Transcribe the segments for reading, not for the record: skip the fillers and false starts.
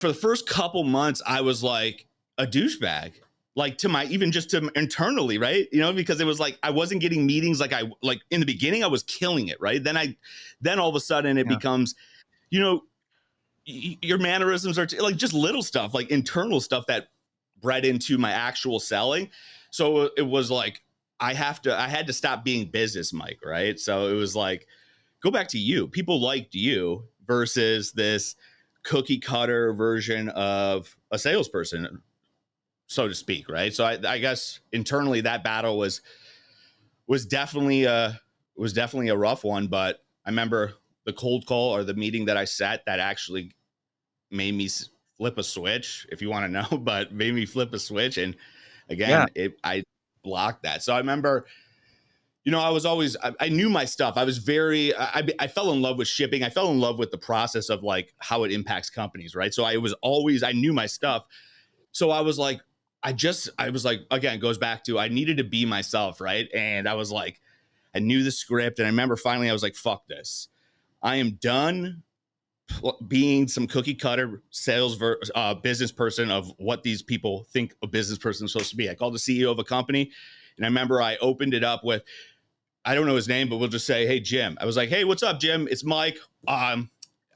for the first couple months, I was like a douchebag, like even just to internally, right? Because it was like I wasn't getting meetings like in the beginning I was killing it, right? Then all of a sudden it becomes, your mannerisms are like just little stuff, like internal stuff that bred into my actual selling. So it was like I had to stop being business Mike, right? So it was like, go back to you. People liked you versus this cookie cutter version of a salesperson, so to speak, right? So I guess internally that battle was definitely a rough one. But I remember the cold call or the meeting that I set that actually made me flip a switch, if you want to know, but made me flip a switch. And again, I blocked that. So I remember, I knew my stuff. I was I fell in love with shipping. I fell in love with the process of like how it impacts companies, right? So I knew my stuff. So I was like, again, it goes back to, I needed to be myself, right? And I was like, I knew the script. And I remember finally I was like, fuck this. I am done being some cookie cutter sales business person of what these people think a business person is supposed to be. I called the CEO of a company, and I remember I opened it up with, I don't know his name, but we'll just say, hey, Jim. I was like, hey, what's up, Jim? It's Mike. I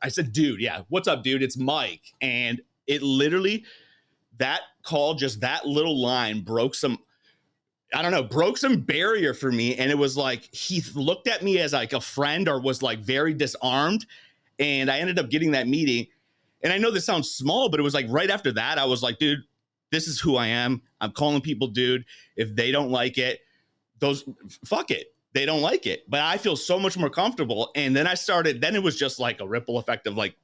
said, dude, yeah, what's up, dude? It's Mike. And it literally, that call, just that little line broke some barrier for me. And it was like, he looked at me as like a friend or was like very disarmed. And I ended up getting that meeting. And I know this sounds small, but it was like right after that, I was like, dude, this is who I am. I'm calling people dude. If they don't like it, fuck it. They don't like it. But I feel so much more comfortable. And then then it was just like a ripple effect of like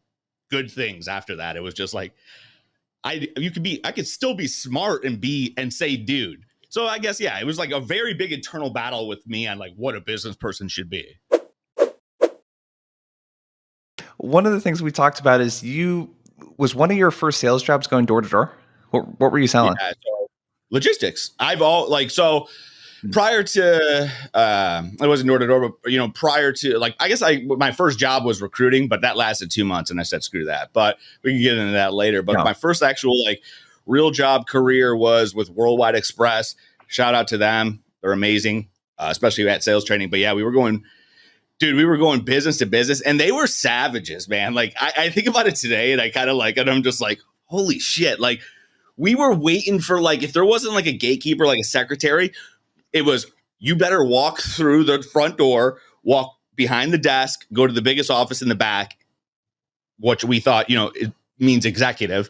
good things after that. It was just like, I could still be smart and say dude. So I guess, yeah, it was like a very big internal battle with me on like what a business person should be. One of the things we talked about is was one of your first sales jobs going door to door? What were you selling? Yeah, so logistics. Prior to, I wasn't door to door, but prior to like, I guess my first job was recruiting, but that lasted 2 months and I said, screw that, but we can get into that later. But my first actual like real job career was with Worldwide Express. Shout out to them. They're amazing, especially at sales training. But yeah, we were going business to business and they were savages, man. Like I think about it today and I kind of like, and I'm just like, holy shit. Like we were waiting for like, if there wasn't like a gatekeeper, like a secretary, it was, you better walk through the front door, walk behind the desk, go to the biggest office in the back, which we thought, it means executive,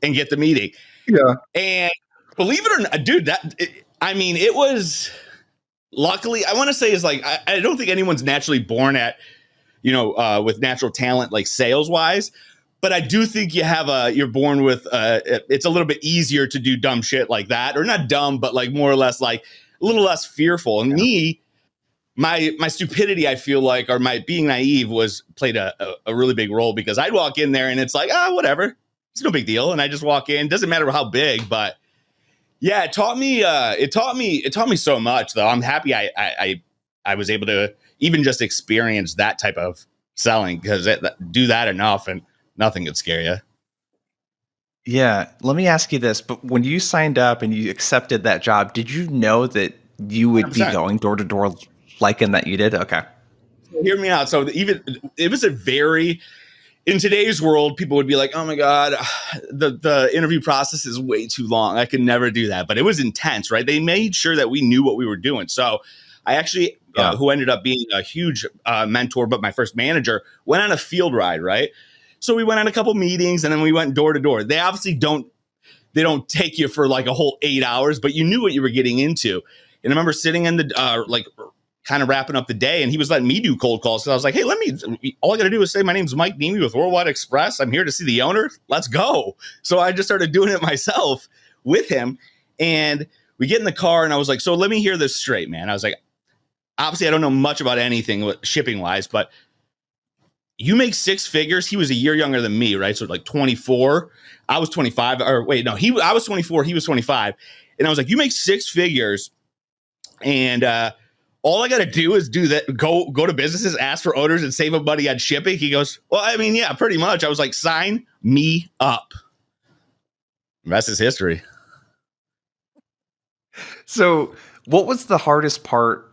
and get the meeting. Yeah. And believe it or not, dude, it was, luckily, I want to say is like, I don't think anyone's naturally born at, with natural talent, like sales wise, but I do think you're born with, it's a little bit easier to do dumb shit like that, or not dumb, but like more or less like a little less fearful. And me, my stupidity, I feel like, or my being naive played a really big role, because I'd walk in there and it's like, whatever, it's no big deal. And I just walk in, doesn't matter how big, but yeah, it taught me so much though. I'm happy I was able to even just experience that type of selling, because do that enough and nothing could scare you. Yeah. Let me ask you this, but when you signed up and you accepted that job, did you know that you would 100%. Be going door to door like in that you did? Okay. Hear me out. So it was in today's world, people would be like, oh my God, the interview process is way too long. I could never do that. But it was intense, right? They made sure that we knew what we were doing. So I actually, who ended up being a huge mentor, but my first manager, went on a field ride, right? So we went on a couple meetings and then we went door to door. They obviously don't take you for like a whole 8 hours, but you knew what you were getting into. And I remember sitting in the, kind of wrapping up the day, and he was letting me do cold calls. So I was like, hey, all I got to do is say, my name's Mike Neme with Worldwide Express. I'm here to see the owner. Let's go. So I just started doing it myself with him. And we get in the car and I was like, so let me hear this straight, man. I was like, obviously I don't know much about anything shipping wise, but you make six figures. He was a year younger than me, right? So like 24, I was 25, or wait, no, I was 24, he was 25. And I was like, you make six figures and, all I got to do is do that. Go to businesses, ask for orders, and save them money on shipping. He goes, well, I mean, yeah, pretty much. I was like, sign me up. The rest is history. So, what was the hardest part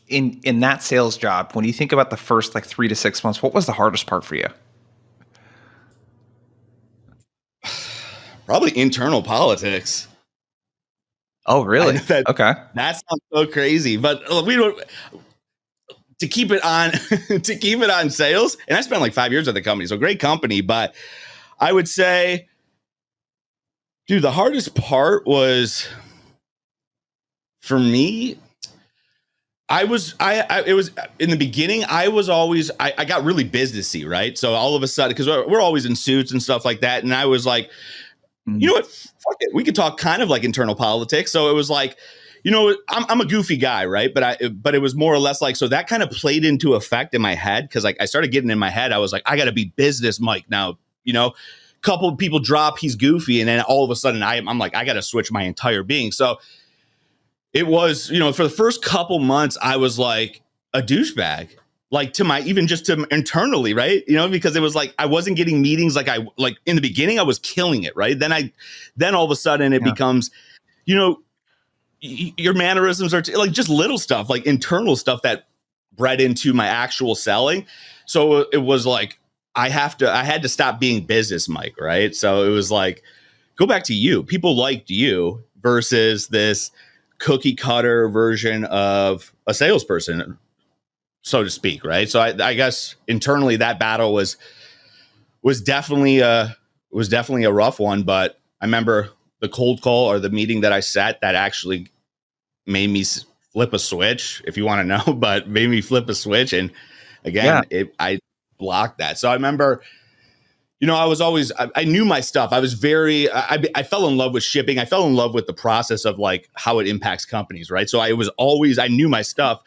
in that sales job when you think about the first like 3 to 6 months? What was the hardest part for you? Probably internal politics. Oh, I really? know that Okay. that sounds so crazy, but we don't to keep it on to keep it on sales. And I spent like 5 years at the company, so great company. But I would say, dude, the hardest part was for me. It was in the beginning. I was always, I got really businessy, right? So all of a sudden, because we're always in suits and stuff like that. And I was like, you Mm, know what? Fuck it. We could talk kind of like internal politics. So it was like, I'm a goofy guy, right? But it was more or less like, so that kind of played into effect in my head. Cause like I started getting in my head. I was like, I got to be business Mike now, couple of people drop, he's goofy. And then all of a sudden I'm like, I got to switch my entire being. So it was, for the first couple months, I was like a douchebag, like to my, even just to internally, right? Because it was like, I wasn't getting meetings. Like in the beginning, I was killing it. Right. Then all of a sudden it yeah. becomes, you know, your mannerisms are like just little stuff, like internal stuff that bred into my actual selling. So it was like, I had to stop being business Mike. Right. So it was like, go back to you. People liked you versus this cookie cutter version of a salesperson, so to speak. Right. So I guess internally that battle was definitely a rough one. But I remember the cold call or the meeting that I set that actually made me flip a switch, if you want to know, but made me flip a switch. And Yeah. again, I blocked that. So I remember, I was always, I knew my stuff. I was I fell in love with shipping. I fell in love with the process of like how it impacts companies. Right. So I knew my stuff.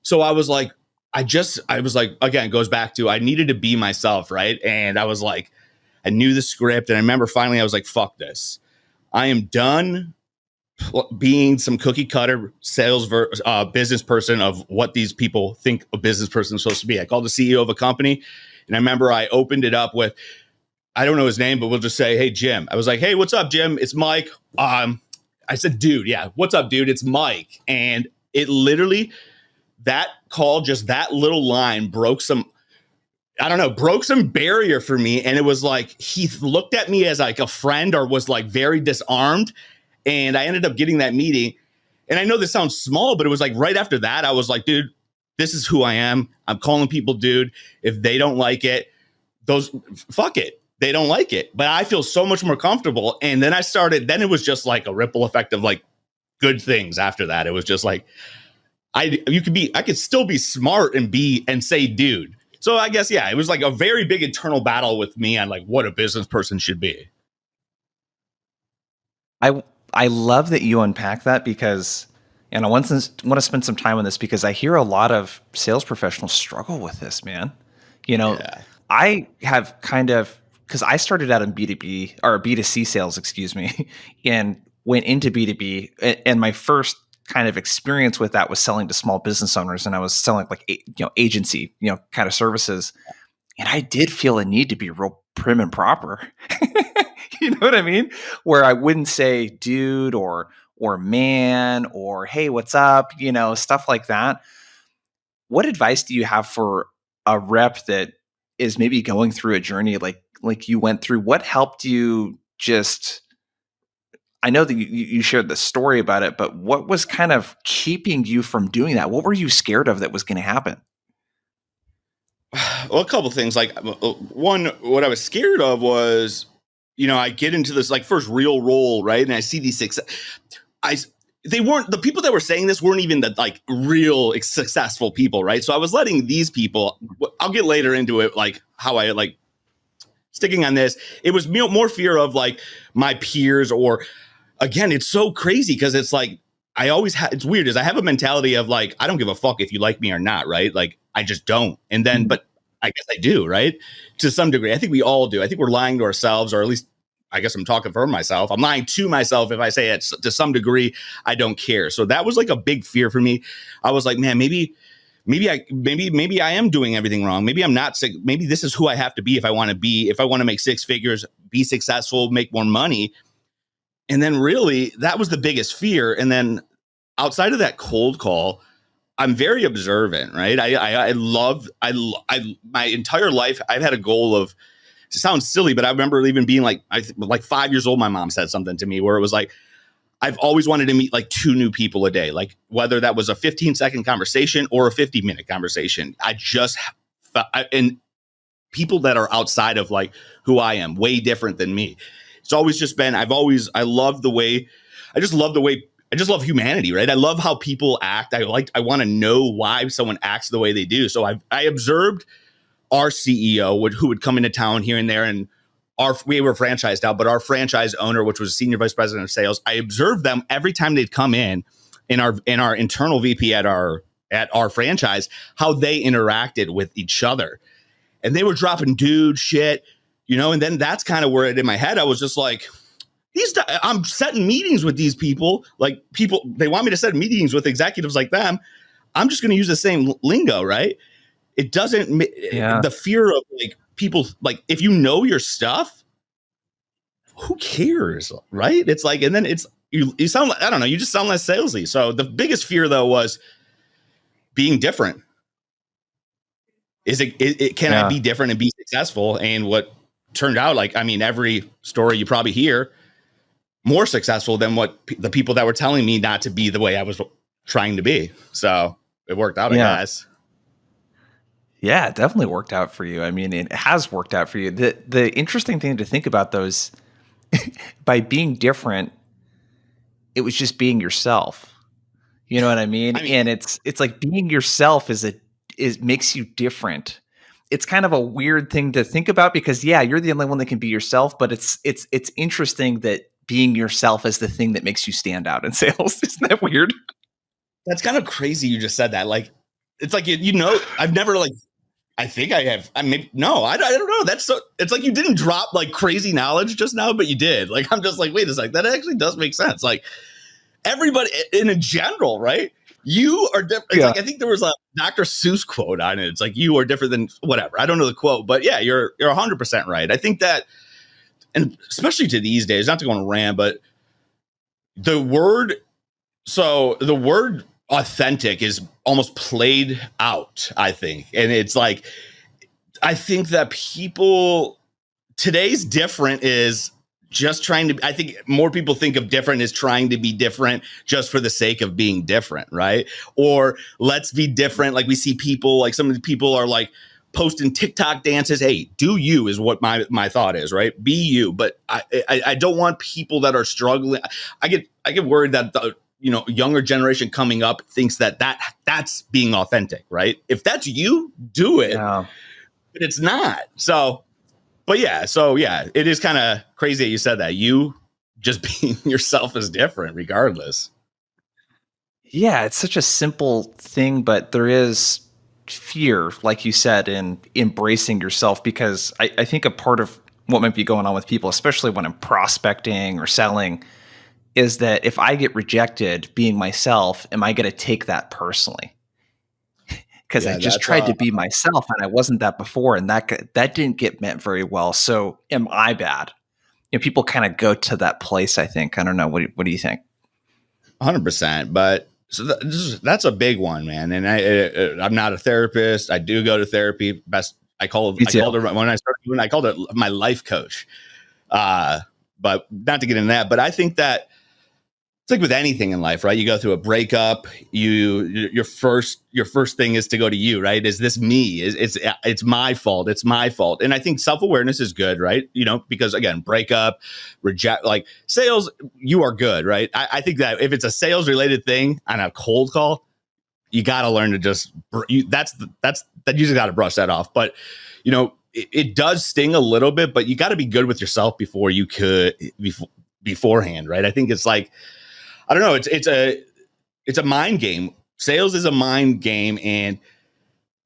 So I was like, again, it goes back to, I needed to be myself. Right. And I was like, I knew the script. And I remember finally I was like, fuck this. I am done being some cookie cutter business person of what these people think a business person is supposed to be. I called the CEO of a company. And I remember I opened it up with, I don't know his name, but we'll just say, hey, Jim. I was like, hey, what's up, Jim? It's Mike. I said, dude, yeah, what's up, dude? It's Mike. And it literally, that call, just that little line broke some barrier for me. And it was like, he looked at me as like a friend or was like very disarmed. And I ended up getting that meeting. And I know this sounds small, but it was like right after that, I was like, dude, this is who I am. I'm calling people, dude. If they don't like it, fuck it. They don't like it. But I feel so much more comfortable. And then then it was just like a ripple effect of like good things after that. It was just like, I could still be smart and say, dude. So I guess, yeah, it was like a very big internal battle with me on like what a business person should be. I love that you unpack that because, and I want to spend some time on this because I hear a lot of sales professionals struggle with this, man. You know, Yeah. I have kind of, because I started out in B2B or B2C sales, excuse me, and went into B2B. And my first kind of experience with that was selling to small business owners. And I was selling like, agency, kind of services. And I did feel a need to be real prim and proper. You know what I mean? Where I wouldn't say dude or man or hey, what's up? Stuff like that. What advice do you have for a rep that is maybe going through a journey like you went through? What helped you just I know that you shared the story about it, but what was kind of keeping you from doing that? What were you scared of that was going to happen? Well, a couple things. Like one, what I was scared of was, I get into this like first real role, right? And I see these I they weren't the people that were saying this weren't even the like real successful people, right? So I was letting these people. I'll get later into it, like how I like sticking on this. It was more fear of like my peers, or again, it's so crazy because it's like I always it's weird is I have a mentality of like, I don't give a fuck if you like me or not, right? Like I just don't. And then, Mhm. but I guess I do, right? To some degree. I think we all do. I think we're lying to ourselves, or at least I guess I'm talking for myself. I'm lying to myself if I say it to some degree, I don't care. So that was like a big fear for me. I was like, man, maybe I am doing everything wrong. Maybe I'm not sick. Maybe this is who I have to be if I want to make 6 figures, be successful, make more money. And then really that was the biggest fear. And then outside of that cold call, I'm very observant, right? My entire life, I've had a goal of, it sounds silly, but I remember even being like 5 years old, my mom said something to me where it was like, I've always wanted to meet like 2 new people a day, like whether that was a 15-second conversation or a 50-minute conversation. And people that are outside of like who I am, way different than me. It's always just been, I just love humanity, right? I love how people act. I want to know why someone acts the way they do. So I observed our CEO who would come into town here and there, and we were franchised out, but our franchise owner, which was senior vice president of sales, I observed them every time they'd come in our internal VP at our franchise, how they interacted with each other. And they were dropping dude shit, and then that's kind of where in my head, I was just like, I'm setting meetings with these people, they want me to set meetings with executives like them. I'm just going to use the same lingo, right? It doesn't, the fear of like people, like if you know your stuff, who cares, right? It's like, and then you sound like, I don't know, you just sound less salesy. So the biggest fear though was being different. Can I be different and be successful? And what turned out, like, I mean, every story you probably hear, more successful than what the people that were telling me not to be the way I was trying to be. So it worked out, I guess. Yeah, it definitely worked out for you. I mean, it has worked out for you. The interesting thing to think about though is by being different, it was just being yourself. You know what I mean? And it's like being yourself makes you different. It's kind of a weird thing to think about because you're the only one that can be yourself, but it's interesting that being yourself is the thing that makes you stand out in sales. Isn't that weird? That's kind of crazy. You just said that. Like, it's like, I've never like, I think I have. I mean, no, I don't know. That's so, it's like you didn't drop like crazy knowledge just now, but you did. Like, I'm just like, wait a second. That actually does make sense. Like everybody in a general, right? You are different. It's like, I think there was a Dr. Seuss quote on it. It's like, you are different than whatever. I don't know the quote, but yeah, you're 100% right. I think that, and especially to these days, not to go on a rant, but the word authentic is almost played out, I think. And it's like, I think that today's different is just I think more people think of different as trying to be different just for the sake of being different, right? Or let's be different. Like we see people, like some of the people are like posting TikTok dances. Hey, do you is what my thought is, right? Be you. But I don't want people that are struggling. I get worried that the younger generation coming up thinks that's being authentic, right? If that's you, do it. Yeah. But it's not. So it is kind of crazy that you said that. You just being yourself is different regardless. Yeah, it's such a simple thing, but there is fear, like you said, in embracing yourself, because I think a part of what might be going on with people, especially when I'm prospecting or selling, is that if I get rejected being myself, am I going to take that personally? Because I just tried to be myself and I wasn't that before, and that didn't get met very well. So am I bad? People kind of go to that place, I think. I don't know. What do you think? 100%. But so that's a big one, man. And I'm not a therapist. I do go to therapy. I called it when I started doing. I called it my life coach. But not to get into that. But I think that it's like with anything in life, right? You go through a breakup. Your first thing is to go to you, right? Is this me? It's my fault. It's my fault. And I think self-awareness is good, right? Because again, breakup, reject, like sales, you are good, right? I think that if it's a sales related thing on a cold call, you got to learn to just you just got to brush that off. But it does sting a little bit, but you got to be good with yourself beforehand, right? I think it's like, I don't know. It's a mind game. Sales is a mind game, and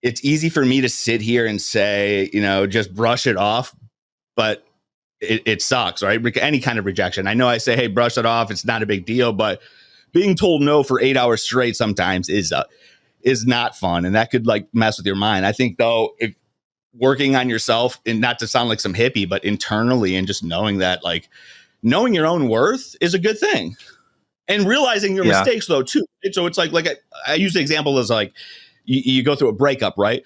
it's easy for me to sit here and say, just brush it off, but it sucks, right? Any kind of rejection. I know I say, hey, brush it off. It's not a big deal, but being told no for 8 hours straight sometimes is not fun, and that could like mess with your mind. I think though, if working on yourself, and not to sound like some hippie, but internally, and just knowing that like, knowing your own worth is a good thing. And realizing your mistakes though too. So it's like I use the example as like you go through a breakup, right?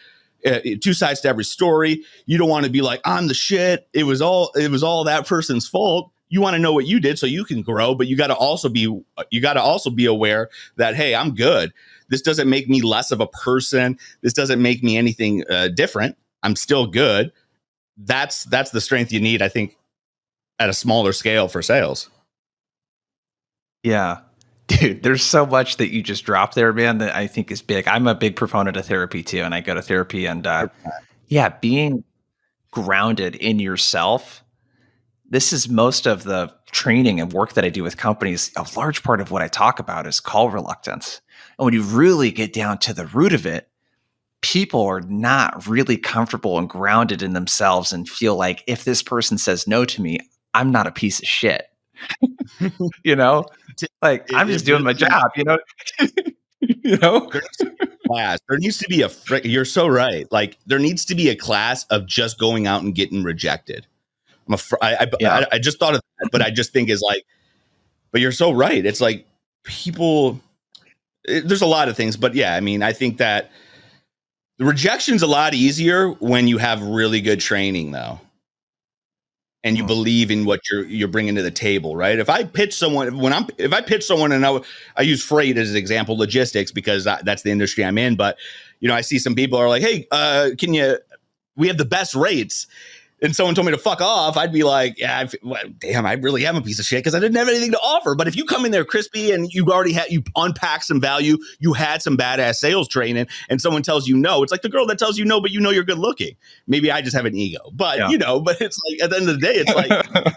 Two sides to every story. You don't want to be like, I'm the shit. It was all that person's fault. You want to know what you did so you can grow, but you got to also be aware that, hey, I'm good. This doesn't make me less of a person. This doesn't make me anything different. I'm still good. That's the strength you need, I think, at a smaller scale for sales. Yeah. Dude, there's so much that you just dropped there, man, that I think is big. I'm a big proponent of therapy too, and I go to therapy and being grounded in yourself. This is most of the training and work that I do with companies. A large part of what I talk about is call reluctance. And when you really get down to the root of it, people are not really comfortable and grounded in themselves and feel like if this person says no to me, I'm not a piece of shit. You know, like I'm just doing my job, you know, you know, class. There needs to be you're so right. Like there needs to be a class of just going out and getting rejected. I just thought of that, but I just think is like, but you're so right. It's like people, there's a lot of things, but yeah, I mean, I think that the rejection's a lot easier when you have really good training though. And you believe in what you're bringing to the table, right? If I pitch someone, if I pitch someone, and I use freight as an example, logistics, because that's the industry I'm in. But I see some people are like, hey, we have the best rates, and someone told me to fuck off, I'd be like, yeah, damn, I really am a piece of shit because I didn't have anything to offer. But if you come in there crispy and you unpack some value, you had some badass sales training, and someone tells you no, it's like the girl that tells you no, but you're good looking. Maybe I just have an ego, but but it's like at the end of the day, it's like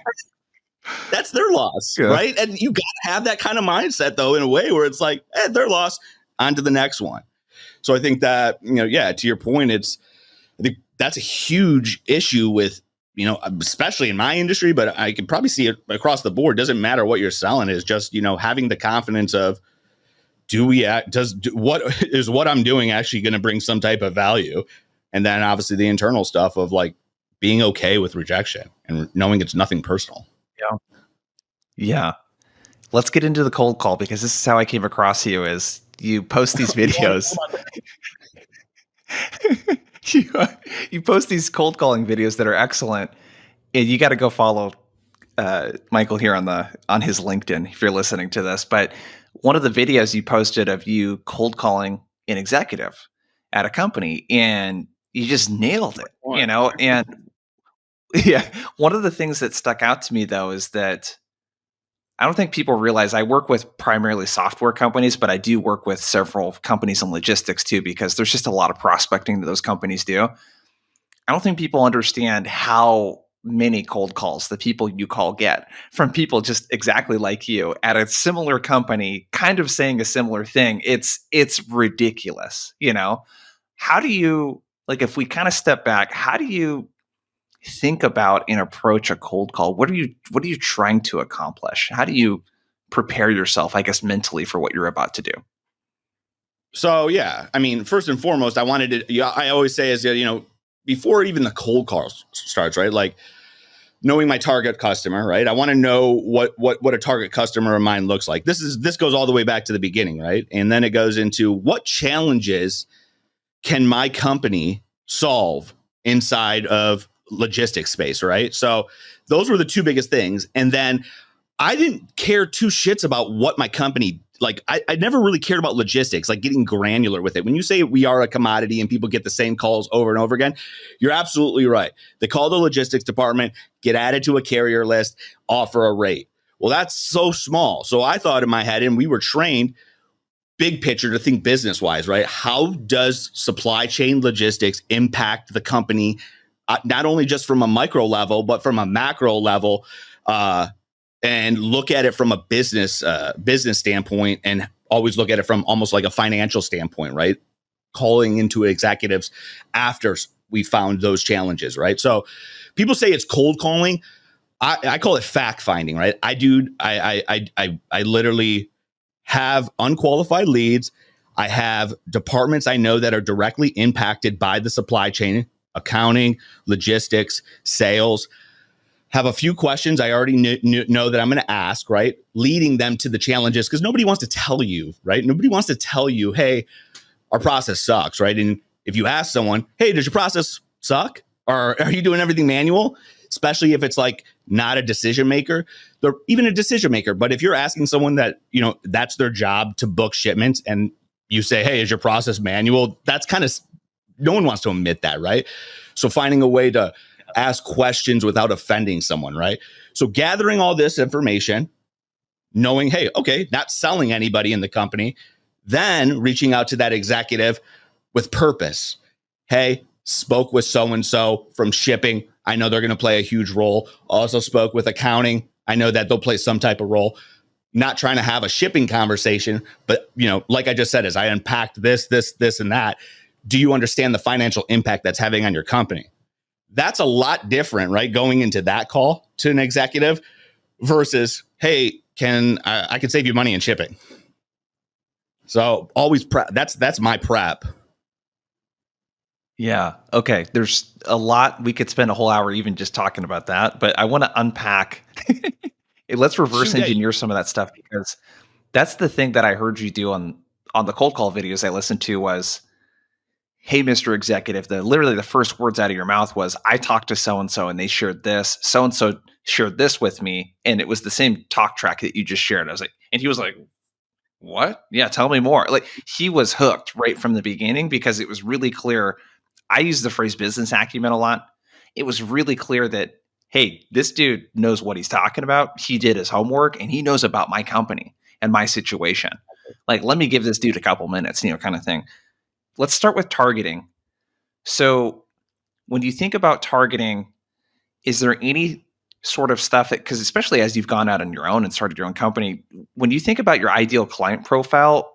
that's their loss, right? And you got to have that kind of mindset though, in a way where it's like, their loss, on to the next one. So I think that to your point, I think that's a huge issue with, especially in my industry, but I can probably see it across the board. Doesn't matter what you're selling, is just, having the confidence of, what I'm doing actually going to bring some type of value? And then obviously the internal stuff of like being okay with rejection and knowing it's nothing personal. Yeah. Yeah. Let's get into the cold call, because this is how I came across you. Is you post these videos. You post these cold calling videos that are excellent, and you got to go follow Michael here on his LinkedIn if you're listening to this. But one of the videos you posted of you cold calling an executive at a company, and you just nailed it, And yeah, one of the things that stuck out to me though is that I don't think people realize I work with primarily software companies, but I do work with several companies in logistics too, because there's just a lot of prospecting that those companies do. I don't think people understand how many cold calls the people you call get from people just exactly like you at a similar company, kind of saying a similar thing. It's ridiculous, How do you, like, if we kind of step back, how do you think about and approach a cold call? What are you trying to accomplish? How do you prepare yourself, I guess, mentally for what you're about to do? So, yeah, I mean, first and foremost, I always say is, before even the cold call starts, right? Like knowing my target customer, right? I want to know what a target customer of mine looks like. This goes all the way back to the beginning, right? And then it goes into what challenges can my company solve inside of logistics space, right? So those were the two biggest things. And then I didn't care two shits about what my company, like I never really cared about logistics, like getting granular with it. When you say we are a commodity and people get the same calls over and over again, you're absolutely right. They call the logistics department, get added to a carrier list, offer a rate. Well, that's so small. So I thought in my head, and we were trained big picture to think business wise, right? How does supply chain logistics impact the company, not only just from a micro level, but from a macro level, and look at it from a business standpoint, and always look at it from almost like a financial standpoint, right? Calling into executives after we found those challenges, right? So people say it's cold calling. I call it fact finding, right? I literally have unqualified leads. I have departments I know that are directly impacted by the supply chain, accounting, logistics, sales. have a few questions I already know that I'm going to ask, right? Leading them to the challenges, because nobody wants to tell you, right? Nobody wants to tell you, hey, our process sucks, right? And if you ask someone, hey, does your process suck? Or are you doing everything manual? Especially if it's like not a decision maker, they're even a decision maker. But if you're asking someone that, that's their job to book shipments, and you say, hey, is your process manual? That's kind of, no one wants to admit that, right? So finding a way to ask questions without offending someone, right? So gathering all this information, knowing, hey, okay, not selling anybody in the company, then reaching out to that executive with purpose. Hey, spoke with so-and-so from shipping. I know they're going to play a huge role. Also spoke with accounting. I know that they'll play some type of role. Not trying to have a shipping conversation, but like I just said, as I unpacked this, and that, do you understand the financial impact that's having on your company? That's a lot different, right? Going into that call to an executive versus, hey, I can save you money in shipping. So always prep. That's my prep. Yeah. Okay. There's a lot. We could spend a whole hour even just talking about that, but I want to unpack. Let's reverse engineer some of that stuff, because that's the thing that I heard you do on the cold call videos I listened to was, hey, Mr. Executive, literally the first words out of your mouth was, I talked to so-and-so and they shared this. So-and-so shared this with me. And it was the same talk track that you just shared. I was like, and he was like, what? Yeah, tell me more. Like, he was hooked right from the beginning, because it was really clear. I use the phrase business acumen a lot. It was really clear that, hey, this dude knows what he's talking about. He did his homework and he knows about my company and my situation. Like, let me give this dude a couple minutes, kind of thing. Let's start with targeting. So when you think about targeting, is there any sort of stuff that, because especially as you've gone out on your own and started your own company, when you think about your ideal client profile,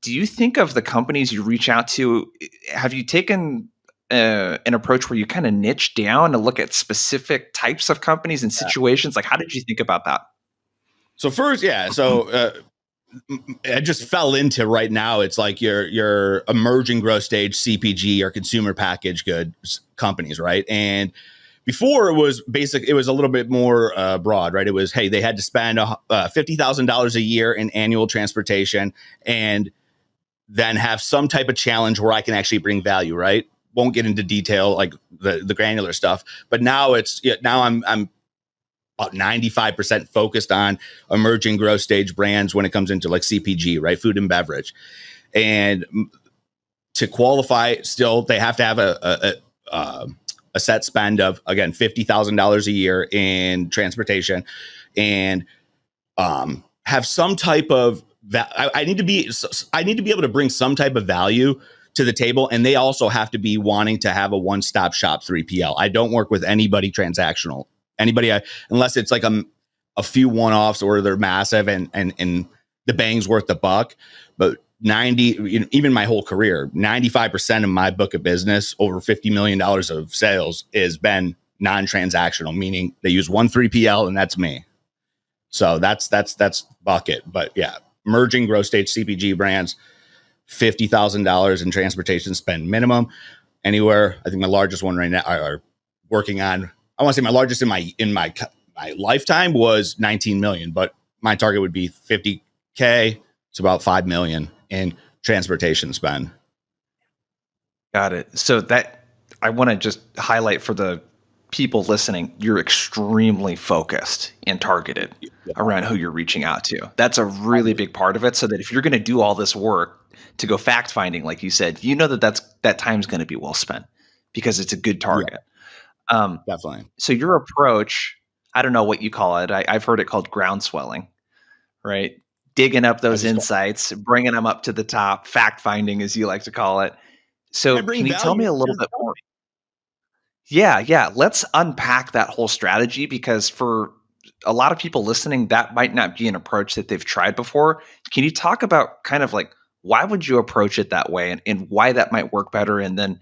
do you think of the companies you reach out to? Have you taken an approach where you kind of niche down and look at specific types of companies and situations? Like, how did you think about that? So first, I just fell into right now. It's like your emerging growth stage CPG or consumer packaged goods companies, right? And before it was a little bit more broad, right? It was, hey, they had to spend $50,000 a year in annual transportation, and then have some type of challenge where I can actually bring value, right? Won't get into detail like the granular stuff, but now I'm about 95% focused on emerging growth stage brands when it comes into like CPG, right? Food and beverage. And to qualify, still, they have to have a set spend of, again, $50,000 a year in transportation, and have some type of I need to be able to bring some type of value to the table, and they also have to be wanting to have a one-stop shop 3PL. I don't work with anybody transactional, unless it's like a few one-offs or they're massive and the bang's worth the buck. But 90, even my whole career, 95% of my book of business, over $50 million of sales, has been non-transactional, meaning they use one 3PL and that's me. So that's bucket. But yeah, merging growth stage CPG brands, $50,000 in transportation spend minimum. Anywhere, I think my largest one right now are working on. I want to say my largest in my lifetime was 19 million, but my target would be 50K. It's about 5 million in transportation spend. Got it. So that, I want to just highlight for the people listening, you're extremely focused and targeted around who you're reaching out to. That's a really big part of it. So that if you're going to do all this work to go fact finding, like you said, that time's going to be well spent, because it's a good target. Definitely. So your approach, I don't know what you call it. I've heard it called ground swelling, right? Digging up those insights, bringing them up to the top, fact finding, as you like to call it. So can you tell me a little bit more? Yeah. Let's unpack that whole strategy, because for a lot of people listening, that might not be an approach that they've tried before. Can you talk about kind of like, why would you approach it that way, and why that might work better? And then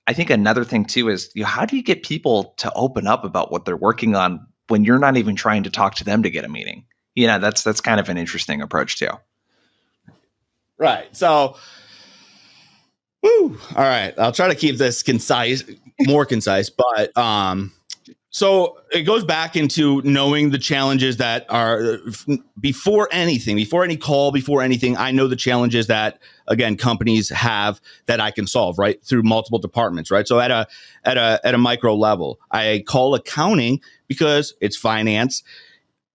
I think another thing too is, how do you get people to open up about what they're working on when you're not even trying to talk to them to get a meeting? That's kind of an interesting approach too. Right. So, all right. I'll try to keep this more concise, but So it goes back into knowing the challenges that are before anything, before any call, before anything. I know the challenges that, again, companies have that I can solve, right, through multiple departments, right. So at a micro level, I call accounting because it's finance,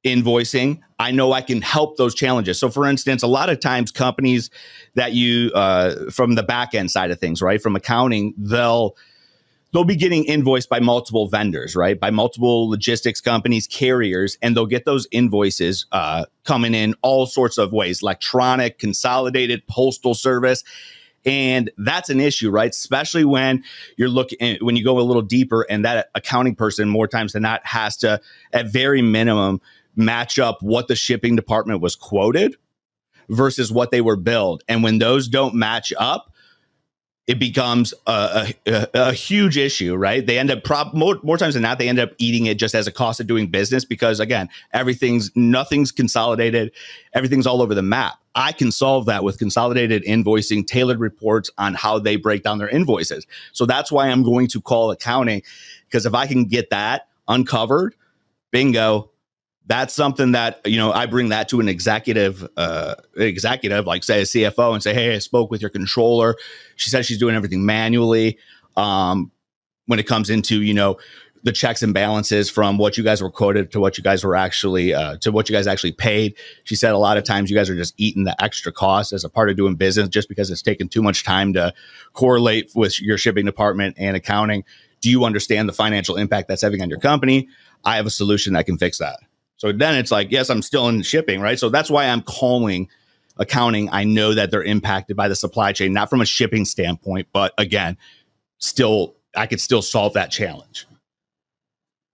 invoicing. I know I can help those challenges. So, for instance, a lot of times companies that you from the back end side of things, right, from accounting, they'll be getting invoiced by multiple vendors, right? By multiple logistics companies, carriers, and they'll get those invoices coming in all sorts of ways, electronic, consolidated, postal service. And that's an issue, right? Especially when when you go a little deeper and that accounting person more times than not has to, at very minimum, match up what the shipping department was quoted versus what they were billed. And when those don't match up, it becomes a huge issue, right? They end up more times than not, they end up eating it just as a cost of doing business because, again, nothing's consolidated. Everything's all over the map. I can solve that with consolidated invoicing, tailored reports on how they break down their invoices. So that's why I'm going to call accounting, because if I can get that uncovered, bingo, that's something that, I bring that to an executive, like say a CFO, and say, hey, I spoke with your controller. She says she's doing everything manually. When it comes into, the checks and balances from what you guys were quoted to what you guys were actually, to what you guys actually paid. She said a lot of times you guys are just eating the extra cost as a part of doing business just because it's taken too much time to correlate with your shipping department and accounting. Do you understand the financial impact that's having on your company? I have a solution that can fix that. So then it's like, yes, I'm still in shipping, right? So that's why I'm calling accounting. I know that they're impacted by the supply chain, not from a shipping standpoint, but again, I could still solve that challenge.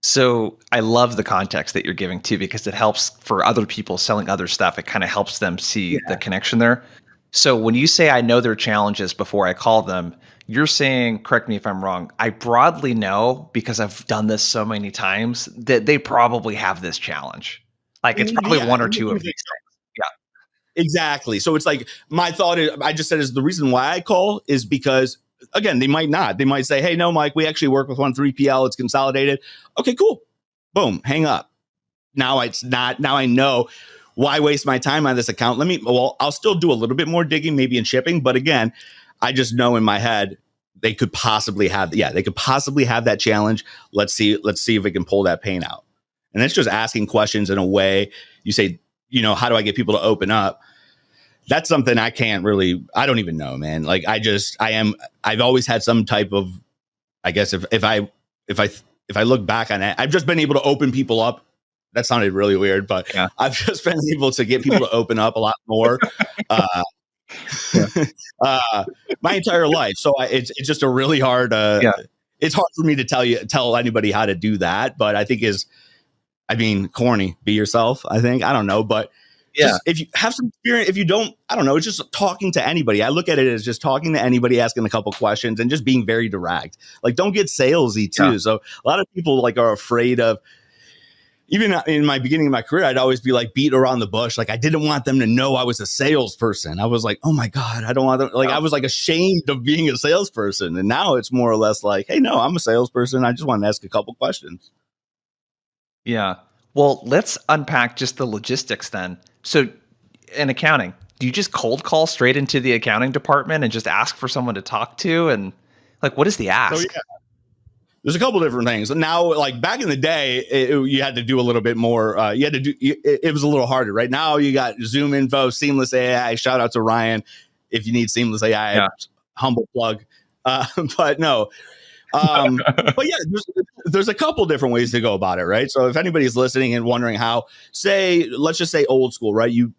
So I love the context that you're giving too, because it helps for other people selling other stuff. It kind of helps them see the connection there. So when you say I know their challenges before I call them, you're saying, correct me if I'm wrong, I broadly know, because I've done this so many times, that they probably have this challenge. Like it's probably one or two of these things. Yeah. Exactly. So it's like my thought is, I just said is the reason why I call is because, again, they might not. They might say, hey, no, Mike, we actually work with one 3PL. It's consolidated. Okay, cool. Boom, hang up. Now it's not. Now I know. Why waste my time on this account? I'll still do a little bit more digging, maybe in shipping. But again, I just know in my head they could possibly have that challenge. Let's see if we can pull that pain out. And it's just asking questions in a way you say, how do I get people to open up? That's something I don't even know, man. Like I've always had some type of, I guess if I look back on it, I've just been able to open people up. That sounded really weird, but yeah. I've just been able to get people to open up a lot more my entire life. So it's just a really hard, it's hard for me to tell anybody how to do that, but I think corny, be yourself. I don't know, but just, if you have some experience, if you don't, I don't know, it's just talking to anybody. I look at it as just talking to anybody, asking a couple questions and just being very direct. Like, don't get salesy too. Yeah. So a lot of people are afraid of, even in my beginning of my career, I'd always be like beat around the bush. Like I didn't want them to know I was a salesperson. I was like, oh my God, I don't want them. Like I was like ashamed of being a salesperson. And now it's more or less like, hey, no, I'm a salesperson. I just want to ask a couple questions. Yeah. Well, let's unpack just the logistics then. So in accounting, do you just cold call straight into the accounting department and just ask for someone to talk to? And like, what is the ask? So, yeah. There's a couple different things. Now, like back in the day, you had to do a little bit more. It was a little harder. Right now, you got Zoom info, Seamless AI. Shout out to Ryan if you need Seamless AI. Humble plug. But no. But yeah, there's a couple different ways to go about it, right? So if anybody's listening and wondering how, let's just say old school, right? You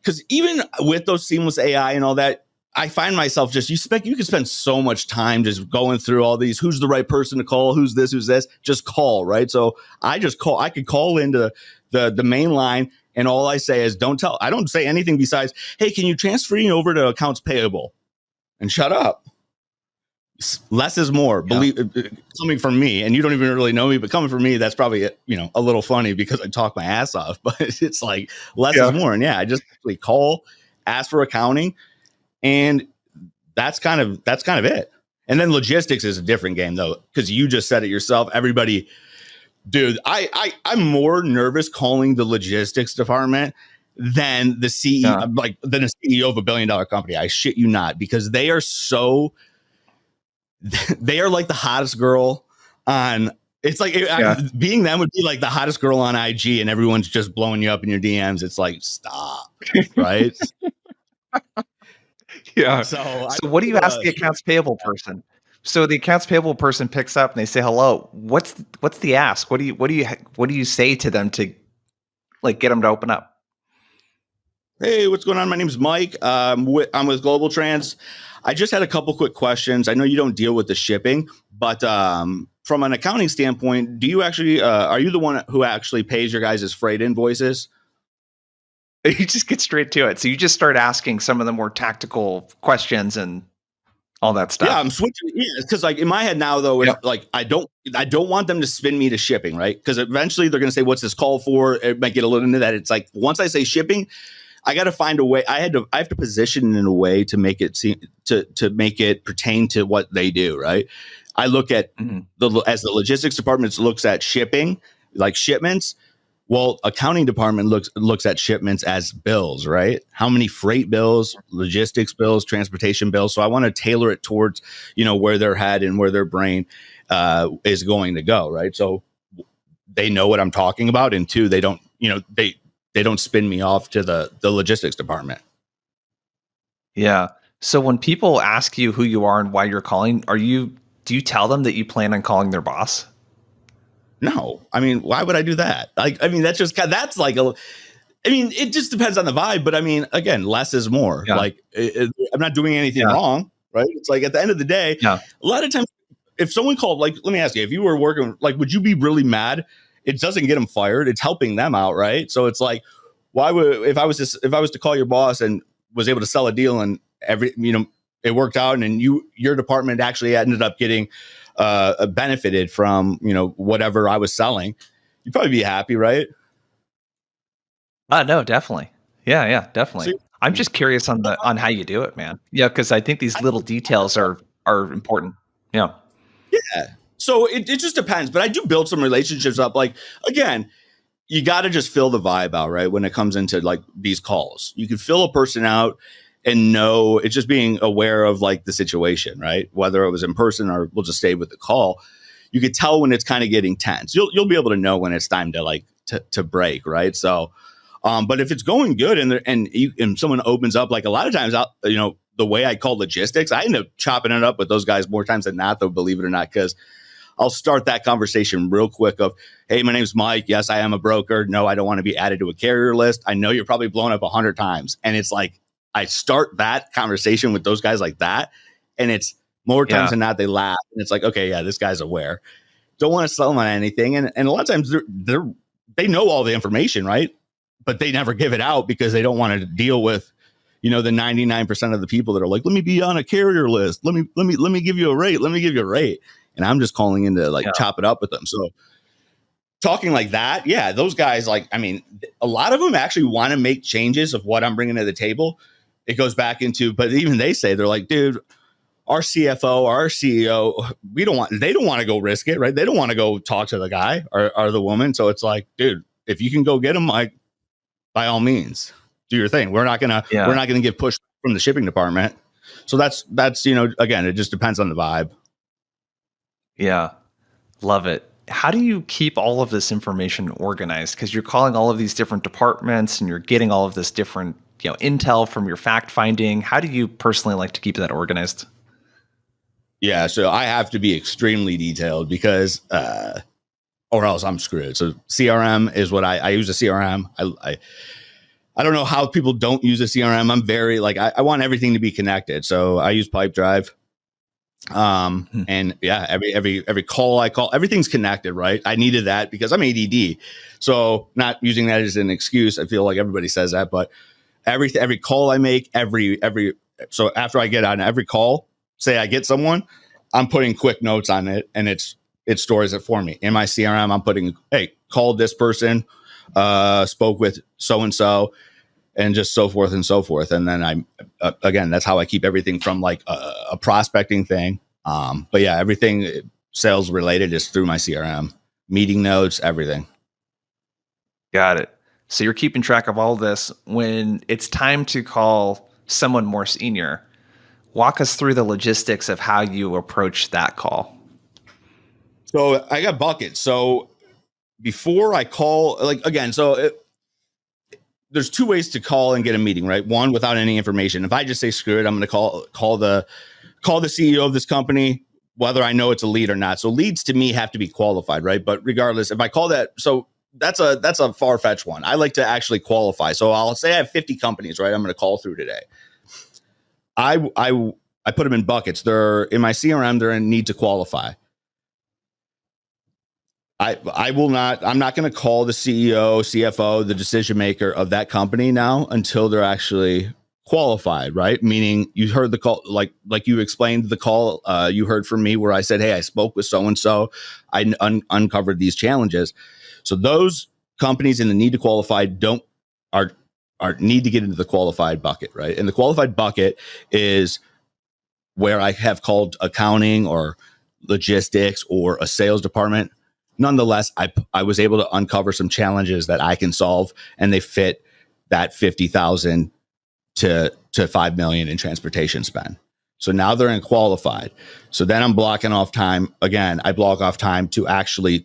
because even with those Seamless AI and all that, I find myself you can spend so much time just going through all these, who's the right person to call, who's this, just call, right? So I could call into the main line, and all I say is I don't say anything besides, hey, can you transfer me over to accounts payable? And shut up. Less is more. Yeah. Believe coming from me, and you don't even really know me, but coming from me, that's probably a little funny because I talk my ass off. But it's like less is more, and I just call, ask for accounting, and that's kind of it. And then logistics is a different game though, because you just said it yourself. Everybody, dude, I'm more nervous calling the logistics department than the CEO, than a CEO of a $1 billion company. I shit you not, because they are they are like the hottest girl on. It's like being them would be like the hottest girl on IG, and everyone's just blowing you up in your DMs. It's like, stop, right? Yeah. So What do you ask the accounts payable person? So the accounts payable person picks up and they say, "Hello, what's the ask? What do you say to them to like get them to open up?" Hey, what's going on? My name is Mike. I'm with Global Trans. I just had a couple quick questions. I know you don't deal with the shipping, but from an accounting standpoint, do you actually are you the one who actually pays your guys' freight invoices? You just get straight to it. So you just start asking some of the more tactical questions and all that stuff. Yeah, I'm switching. Yeah, because like in my head now, though, if like I don't want them to spin me to shipping, right? Because eventually they're going to say, "What's this call for?" It might get a little into that. It's like once I say shipping, I got to find a way. I have to position it in a way to make it seem to make it pertain to what they do, right? I look at as the logistics department looks at shipping, like shipments. Well, accounting department looks at shipments as bills, right? How many freight bills, logistics bills, transportation bills. So I want to tailor it towards, where their head and where their brain is going to go, right? So they know what I'm talking about, and two, they don't, they don't spin me off to the logistics department. Yeah. So when people ask you who you are and why you're calling, do you tell them that you plan on calling their boss? No, I mean, why would I do that? Like, I mean, it just depends on the vibe, but I mean, again, less is more. Yeah. Like, I'm not doing anything wrong, right? It's like at the end of the day, a lot of times, if someone called, like, let me ask you, if you were working, like, would you be really mad? It doesn't get them fired; it's helping them out, right? So it's like, why would if I was to call your boss and was able to sell a deal and it worked out, and your department actually ended up getting benefited from whatever I was selling, you'd probably be happy, right? No, definitely. Yeah, definitely. So, I'm just curious on how you do it, man. Yeah, because I think these little details are important. Yeah. So it just depends, but I do build some relationships up. Like, again, you got to just fill the vibe out, right? When it comes into like these calls, you can fill a person out and know it's just being aware of like the situation, right? Whether it was in person or we'll just stay with the call, you could tell when it's kind of getting tense. You'll be able to know when it's time to like to break, right? So, but if it's going good and someone opens up, like a lot of times, the way I call logistics, I end up chopping it up with those guys more times than not, though, believe it or not, because I'll start that conversation real quick of, hey, my name's Mike. Yes, I am a broker. No, I don't want to be added to a carrier list. I know you're probably blown up 100 times. And it's like, I start that conversation with those guys like that. And it's more times than not, they laugh. And it's like, okay, yeah, this guy's aware. Don't want to sell them on anything. And a lot of times they know all the information, right? But they never give it out because they don't want to deal with, the 99% of the people that are like, let me be on a carrier list. Let me give you a rate. Let me give you a rate. And I'm just calling in to chop it up with them. So talking like that, yeah, those guys, like, I mean, a lot of them actually want to make changes of what I'm bringing to the table. It goes back into, but even they say, they're like, dude, our CFO, our CEO, they don't want to go risk it, right? They don't want to go talk to the guy or the woman. So it's like, dude, if you can go get them, like, by all means, do your thing. We're not gonna get pushed from the shipping department. So that's again, it just depends on the vibe. Yeah, love it. How do you keep all of this information organized? Because you're calling all of these different departments and you're getting all of this different intel from your fact finding. How do you personally like to keep that organized? Yeah, so I have to be extremely detailed because or else I'm screwed. So CRM is what I use a CRM. I don't know how people don't use a CRM. I'm very I want everything to be connected. So I use Pipedrive. And yeah, every call I call, everything's connected, right? I needed that because I'm ADD. So not using that as an excuse. I feel like everybody says that, but every call I make, so after I get on every call, say I get someone, I'm putting quick notes on it and it stores it for me. In my CRM, I'm putting, hey, called this person, spoke with so-and-so, and just so forth and so forth. And then again, that's how I keep everything from like a prospecting thing. But yeah, everything sales related is through my CRM, meeting notes, everything. Got it. So you're keeping track of all this. When it's time to call someone more senior, walk us through the logistics of how you approach that call. So I got buckets. So before I call, like again, there's two ways to call and get a meeting, right? One, without any information. If I just say screw it, I'm going to call the CEO of this company, whether I know it's a lead or not. So leads to me have to be qualified, right? But regardless, if I call that, so that's a far-fetched one. I like to actually qualify. So I'll say I have 50 companies, right? I'm going to call through today. I put them in buckets. They're in my CRM. They're in need to qualify. I will not, I'm not going to call the CEO, CFO, the decision maker of that company now until they're actually qualified, right? Meaning you heard the call, like you explained the call you heard from me where I said, hey, I spoke with so-and-so. I uncovered these challenges. So those companies in the need to qualify are need to get into the qualified bucket, right? And the qualified bucket is where I have called accounting or logistics or a sales department. Nonetheless, I was able to uncover some challenges that I can solve, and they fit that 50,000 to 5 million in transportation spend. So now they're in qualified. So then I'm blocking off time. Again, I block off time to actually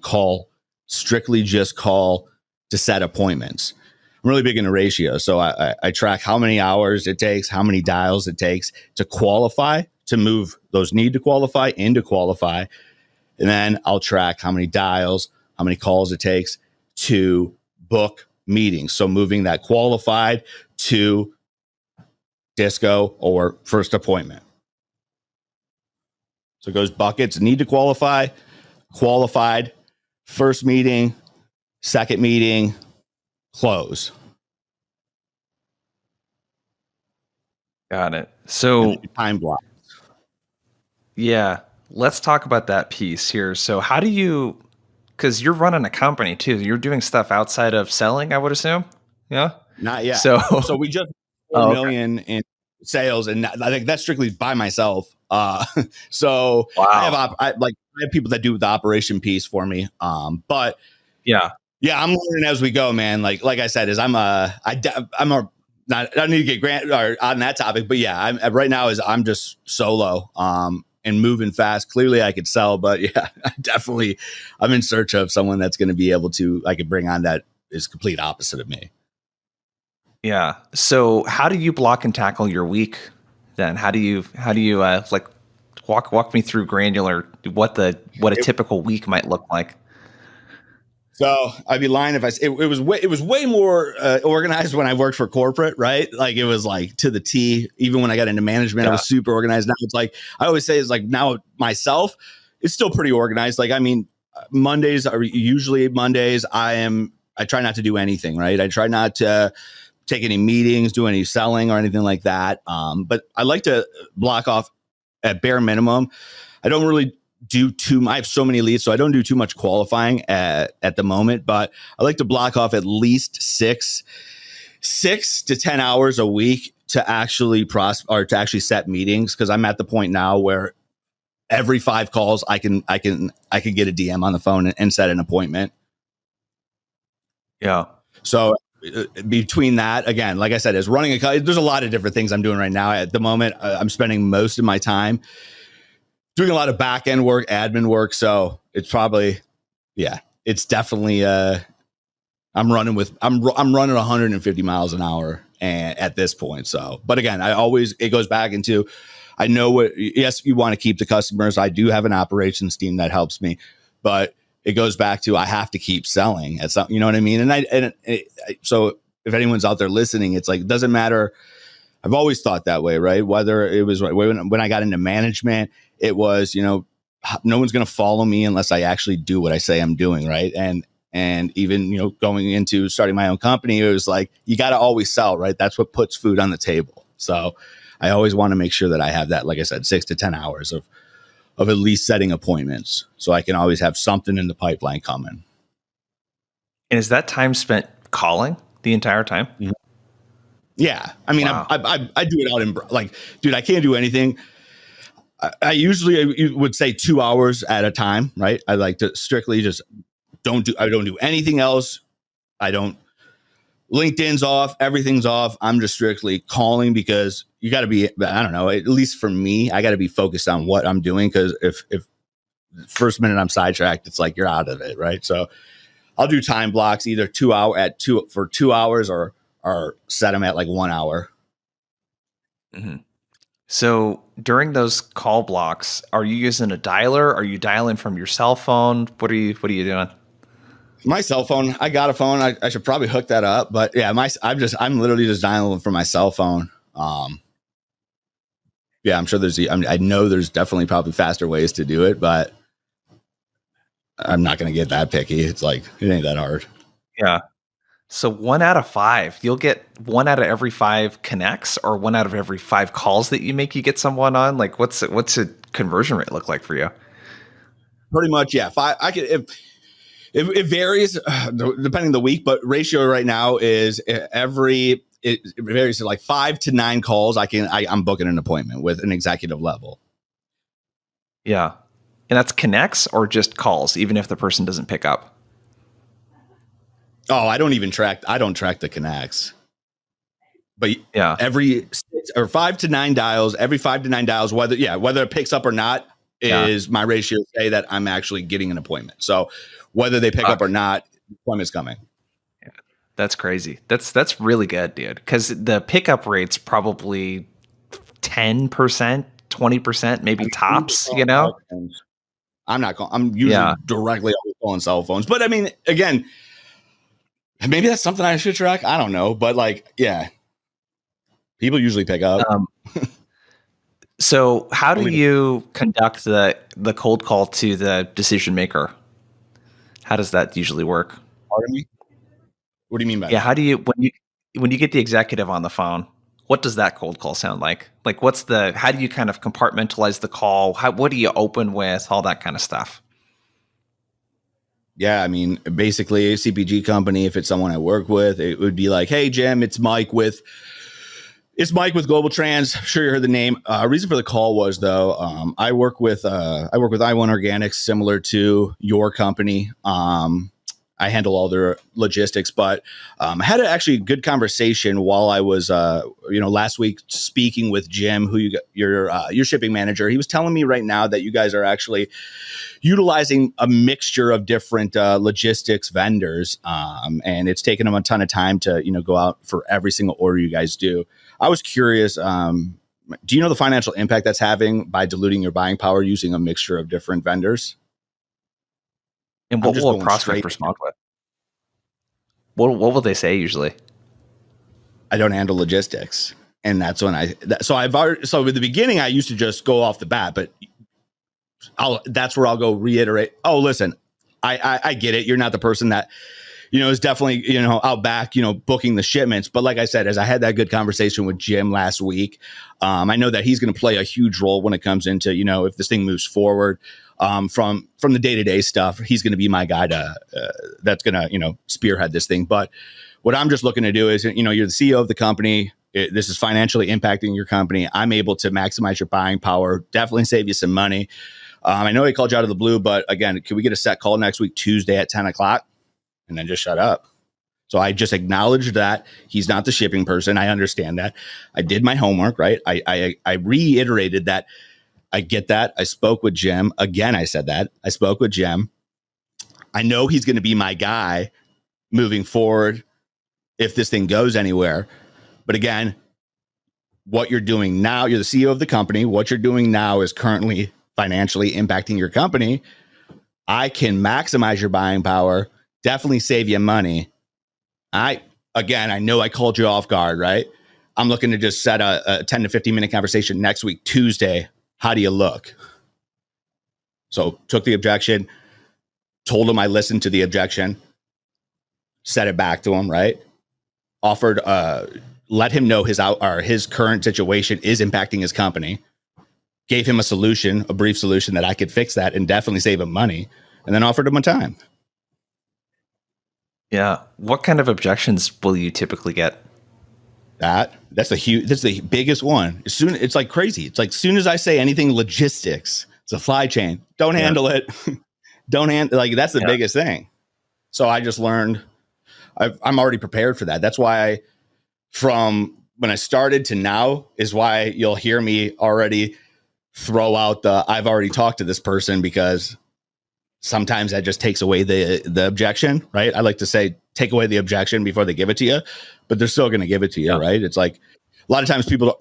strictly just call to set appointments. I'm really big into ratio. So I track how many hours it takes, how many dials it takes to qualify, to move those need to qualify into qualify. And then I'll track how many dials, how many calls it takes to book meetings. So moving that qualified to disco or first appointment. So it goes buckets, need to qualify, qualified, first meeting, second meeting, close. Got it. So time block. Yeah, let's talk about that piece here. So how do you, because you're running a company too, you're doing stuff outside of selling, I would assume. Yeah. Not yet. So, So we just 4 million in sales, and I think that's strictly by myself. So wow. I have people that do the operation piece for me. But yeah, I'm learning as we go, man. Like I said, I don't need to get grant or on that topic, but yeah, right now I'm just solo. And moving fast. Clearly I could sell, but yeah, I'm in search of someone that's going to be able to, I could bring on that is complete opposite of me. Yeah. So how do you block and tackle your week then? How do you like walk me through granular what a typical week might look like? So I'd be lying if it was way more organized when I worked for corporate, right? Like it was like to the T. Even when I got into management, I was super organized. Now it's like I always say, it's like now myself, it's still pretty organized. Like I mean, Mondays are usually Mondays. I try not to do anything, right? I try not to take any meetings, do any selling or anything like that. But I like to block off at bare minimum. I don't really I have so many leads, so I don't do too much qualifying at the moment, but I like to block off at least 6 to 10 hours a week to actually to actually set meetings. Cause I'm at the point now where every 5 calls I can get a DM on the phone and set an appointment. Yeah. So between that, again, like I said, is running there's a lot of different things I'm doing right now. At the moment, I'm spending most of my time doing a lot of back end work, admin work. So it's probably, it's definitely, I'm running 150 miles an hour at this point. So, but again, it goes back into, I know yes, you want to keep the customers. I do have an operations team that helps me, but it goes back to, I have to keep selling at some, you know what I mean? So if anyone's out there listening, it's like, it doesn't matter. I've always thought that way, right? Whether it was when I got into management, it was, no one's going to follow me unless I actually do what I say I'm doing. Right. And even, going into starting my own company, it was like, you got to always sell, right? That's what puts food on the table. So I always want to make sure that I have that, like I said, 6 to 10 hours of at least setting appointments. So I can always have something in the pipeline coming. And is that time spent calling the entire time? Mm-hmm. Yeah. I mean, wow. I do it out in dude, I can't do anything. I usually would say 2 hours at a time, right? I like to strictly just I don't do anything else. I don't LinkedIn's off, everything's off. I'm just strictly calling because you got to be, I don't know, at least for me, I got to be focused on what I'm doing. Cause if first minute I'm sidetracked, it's like you're out of it. Right. So I'll do time blocks, either 2 hours or set them at like 1 hour. Mm-hmm. So during those call blocks, are you using a dialer? Are you dialing from your cell phone? What are you doing? My cell phone, I got a phone. I should probably hook that up, but yeah, I'm literally just dialing from my cell phone. Yeah, I'm sure I know there's definitely probably faster ways to do it, but I'm not going to get that picky. It's like, it ain't that hard. Yeah. So 1 out of 5, you'll get 1 out of every 5 connects, or 1 out of every 5 calls that you make, you get someone on. Like, what's a conversion rate look like for you? Pretty much, yeah. It varies depending on the week, but ratio right now is it varies to like 5 to 9 calls. I'm booking an appointment with an executive level. Yeah. And that's connects or just calls, even if the person doesn't pick up? Oh, I don't track the connects. But yeah, every 5 to 9 dials, whether it picks up or not is my ratio say that I'm actually getting an appointment. So whether they pick up or not, the appointment's coming. Yeah. That's crazy. That's really good, dude. Because the pickup rate's probably 10%, 20%, maybe tops, you know? I'm not calling. I'm usually directly calling cell phones. But I mean, again, maybe that's something I should track. I don't know. But like, yeah, people usually pick up. So how do you conduct the cold call to the decision maker? How does that usually work? Pardon me? What do you mean by that? How do you, when you get the executive on the phone, what does that cold call sound like? Like, how do you kind of compartmentalize the call? What do you open with? All that kind of stuff. Yeah, I mean, basically a CPG company, if it's someone I work with, it would be like, hey, Jim, it's Mike with Global Trans. I'm sure you heard the name. Reason for the call was, though, I work with I1 Organics, similar to your company. I handle all their logistics, but I had actually a good conversation while I was, last week speaking with Jim, who your shipping manager. He was telling me right now that you guys are actually utilizing a mixture of different logistics vendors, and it's taken them a ton of time to go out for every single order you guys do. I was curious. Do you know the financial impact that's having by diluting your buying power using a mixture of different vendors? And what will a prospect respond with? What will they say usually? I don't handle logistics. And that's when at the beginning, I used to just go off the bat, but that's where I'll go reiterate. Oh, listen, I get it. You're not the person that, is definitely, out back, booking the shipments. But like I said, as I had that good conversation with Jim last week, I know that he's going to play a huge role when it comes into, if this thing moves forward. From the day-to-day stuff, he's going to be my guy that's going to, spearhead this thing. But what I'm just looking to do is, you're the CEO of the company. This is financially impacting your company. I'm able to maximize your buying power, definitely save you some money. I know he called you out of the blue, but again, can we get a set call next week, Tuesday at 10 o'clock, and then just shut up? So I just acknowledged that he's not the shipping person. I understand that. I did my homework, right? I reiterated that. I get that. I spoke with Jim. Again, I said that. I spoke with Jim. I know he's going to be my guy moving forward if this thing goes anywhere. But again, what you're doing now, you're the CEO of the company. What you're doing now is currently financially impacting your company. I can maximize your buying power, definitely save you money. I know I called you off guard, right? I'm looking to just set a 10 to 15 minute conversation next week, Tuesday. How do you look? So took the objection, told him I listened to the objection, said it back to him, right? Offered, let him know his current situation is impacting his company. Gave him a brief solution that I could fix that and definitely save him money, and then offered him a time. Yeah. What kind of objections will you typically get? That's the biggest one. As soon it's like crazy. It's like as soon as I say anything logistics, supply chain, don't Yeah. handle it. Don't handle like that's the Yeah. biggest thing. So I just learned I'm already prepared for that. That's why from when I started to now is why you'll hear me already throw out the I've already talked to this person, because sometimes that just takes away the objection, right? I like to say take away the objection before they give it to you, but they're still going to give it to you, right? It's like a lot of times people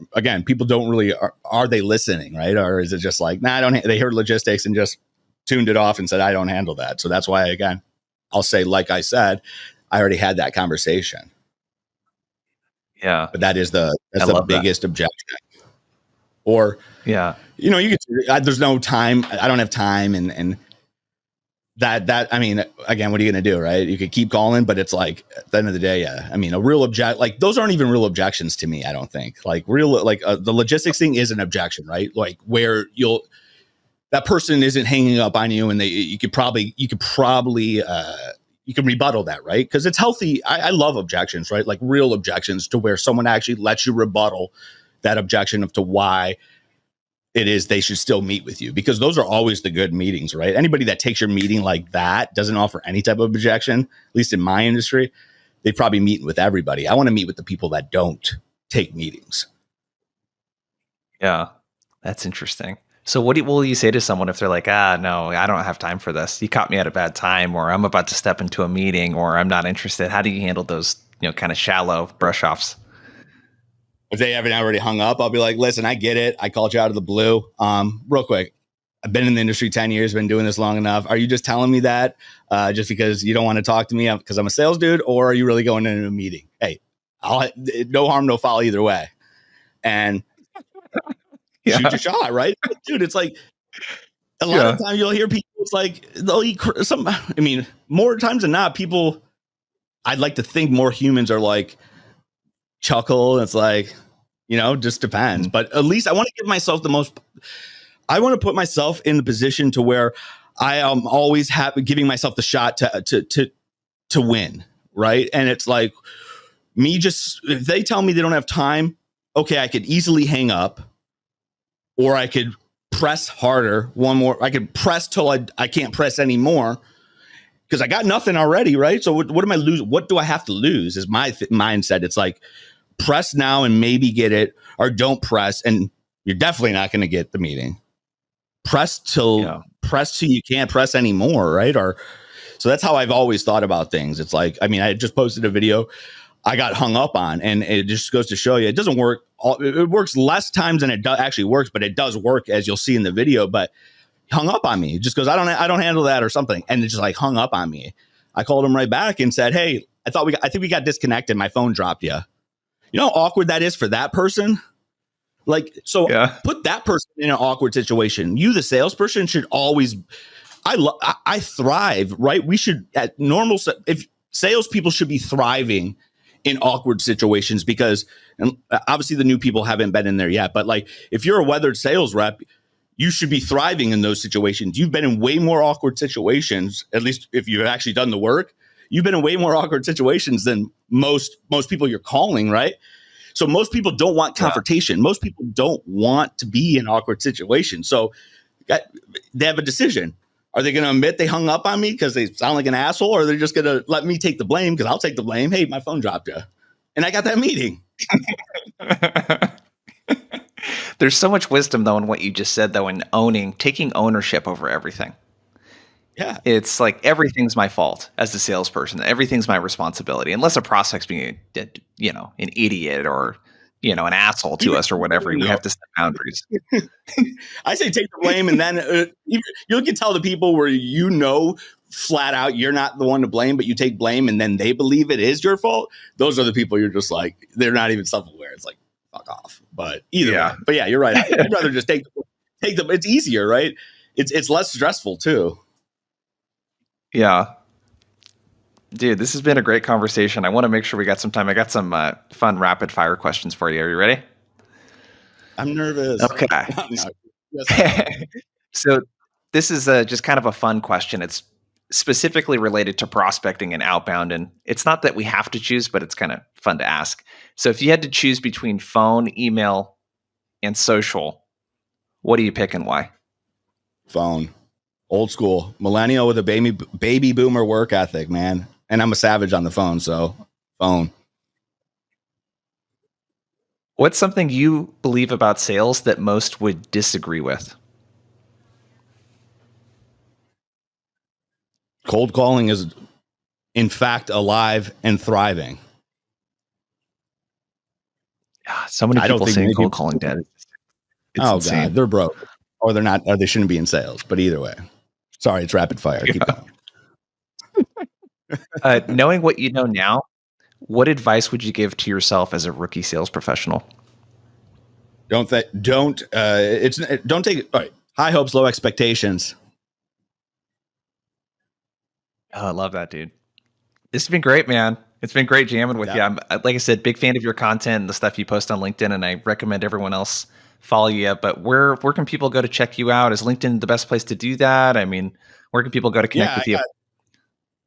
don't really are they listening, right? Or is it just like, nah, I don't. They heard logistics and just tuned it off and said, I don't handle that. So that's why, again, I'll say, like I said, I already had that conversation. Yeah. But that's the biggest objection. Or, yeah, you know, you could, there's no time. I don't have time. And that, I mean, again, what are you going to do? Right. You could keep calling, but it's like at the end of the day. Yeah. I mean, a real like those aren't even real objections to me. I don't think like the logistics thing is an objection, right? Like where that person isn't hanging up on you and you could probably you can rebuttal that, right? Because it's healthy. I love objections, right? Like real objections to where someone actually lets you rebuttal that objection of to why it is they should still meet with you, because those are always the good meetings, right? Anybody that takes your meeting like that doesn't offer any type of objection, at least in my industry, they probably meet with everybody. I want to meet with the people that don't take meetings. Yeah, that's interesting. So what will you say to someone if they're like, no, I don't have time for this. You caught me at a bad time, or I'm about to step into a meeting, or I'm not interested. How do you handle those, kind of shallow brush offs? If they haven't already hung up, I'll be like, listen, I get it. I called you out of the blue. Real quick. I've been in the industry 10 years, been doing this long enough. Are you just telling me that just because you don't want to talk to me because I'm a sales dude, or are you really going into a meeting? Hey, no harm, no foul either way. And shoot your shot, right? Dude, it's like a lot of times you'll hear people, it's like they'll eat more times than not, people, I'd like to think more humans are like chuckle. It's like, just depends. But at least I want to give myself I want to put myself in the position to where I am always giving myself the shot to win, right? And it's like if they tell me they don't have time, okay, I could easily hang up, or I could press harder. I could press till I can't press anymore because I got nothing already, right? So what am I losing? What do I have to lose? Is my mindset. It's like press now and maybe get it, or don't press and you're definitely not going to get the meeting. Press till you can't press anymore, right? Or so that's how I've always thought about things. It's like, I just posted a video I got hung up on, and it just goes to show you it doesn't work. It works less times than it actually works, but it does work, as you'll see in the video. But hung up on me just goes, I don't handle that or something, and it just like hung up on me. I called him right back and said, hey, I think we got disconnected. My phone dropped you. You know how awkward that is for that person? Like, so put that person in an awkward situation. You, the salesperson, should always, I thrive, right? We should, at normal, if salespeople should be thriving in awkward situations, because and obviously the new people haven't been in there yet. But like, if you're a weathered sales rep, you should be thriving in those situations. You've been in way more awkward situations, at least if you've actually done the work. You've been in way more awkward situations than most people you're calling, right? So most people don't want confrontation. Yeah. Most people don't want to be in awkward situations. So they have a decision. Are they going to admit they hung up on me because they sound like an asshole, or are they just going to let me take the blame because I'll take the blame? Hey, my phone dropped you. And I got that meeting. There's so much wisdom, though, in what you just said, though, in taking ownership over everything. Yeah. It's like everything's my fault as a salesperson. Everything's my responsibility, unless a prospect's being, an idiot or, an asshole to us or whatever. We have to set boundaries. I say take the blame, and then you can tell the people where flat out you're not the one to blame, but you take blame, and then they believe it is your fault. Those are the people you're just like, they're not even self-aware. It's like, fuck off. But either way. But yeah, you're right. I'd rather just take the. It's easier, right? It's less stressful too. Yeah. Dude, this has been a great conversation. I want to make sure we got some time. I got some fun rapid fire questions for you. Are you ready? I'm nervous. Okay. So this is just kind of a fun question. It's specifically related to prospecting and outbound. And it's not that we have to choose, but it's kind of fun to ask. So if you had to choose between phone, email, and social, what do you pick and why? Phone. Old school. Millennial with a baby boomer work ethic, man. And I'm a savage on the phone, so phone. What's something you believe about sales that most would disagree with? Cold calling is, in fact, alive and thriving. So many people saying cold calling dead. It's insane. God, they're broke, or they're not, or they shouldn't be in sales. But either way, sorry, it's rapid fire. Keep going. Knowing what you know now, what advice would you give to yourself as a rookie sales professional? Don't take all right, high hopes, low expectations. Oh, I love that, dude. This has been great, man. It's been great jamming with you. I'm, like I said, big fan of your content and the stuff you post on LinkedIn, and I recommend everyone else follow you. But where can people go to check you out? Is LinkedIn the best place to do that? I mean, where can people go to connect with you?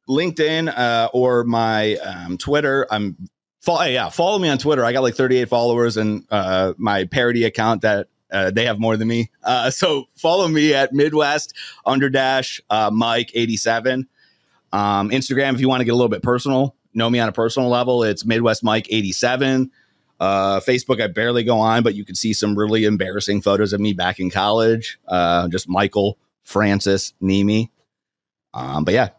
LinkedIn or my Twitter. Follow me on Twitter. I got like 38 followers, and my parody account that they have more than me. So follow me at Midwest Mike 87. Instagram, if you want to get a little bit personal, know me on a personal level, it's Midwest Mike 87. Facebook, I barely go on, but you can see some really embarrassing photos of me back in college. Just Michael Francis Neme. But yeah,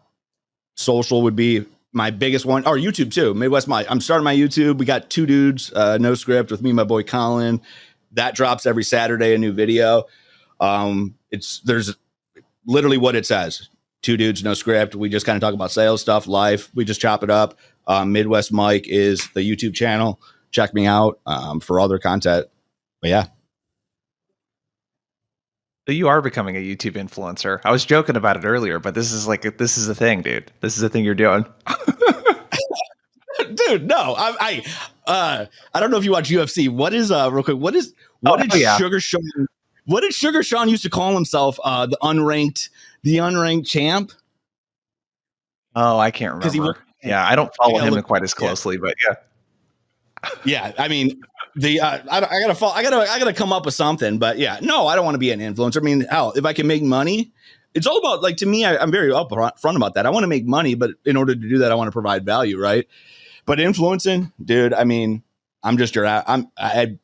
social would be my biggest one. Or YouTube too. Midwest Mike. I'm starting my YouTube. We got 2 dudes, no script, with me and my boy Colin. That drops every Saturday, a new video. There's literally what it says. 2 dudes, no script. We just kind of talk about sales stuff, life. We just chop it up. Midwest Mike is the YouTube channel. Check me out for other content. But yeah. So you are becoming a YouTube influencer. I was joking about it earlier, but this is a thing, dude. This is a thing you're doing. Dude, no. I don't know if you watch UFC. What is real quick? What did Sugar Sean? What did Sugar Sean used to call himself? The unranked champ. Oh, I can't remember. I don't follow him quite as closely, but yeah. Yeah, I mean, I gotta come up with something, but yeah, no, I don't want to be an influencer. I mean, hell, if I can make money, it's all about, like, to me, I'm very upfront about that. I want to make money, but in order to do that, I want to provide value, right? But influencing, dude, I mean, I'm a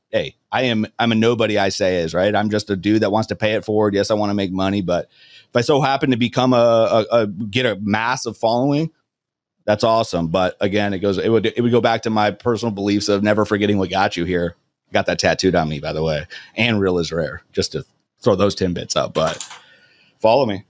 nobody, I say is, right? I'm just a dude that wants to pay it forward. Yes, I want to make money, but if I so happen to become get a massive following, that's awesome. But again, it would go back to my personal beliefs of never forgetting what got you here. Got that tattooed on me, by the way, and real is rare, just to throw those 10 bits up. But follow me.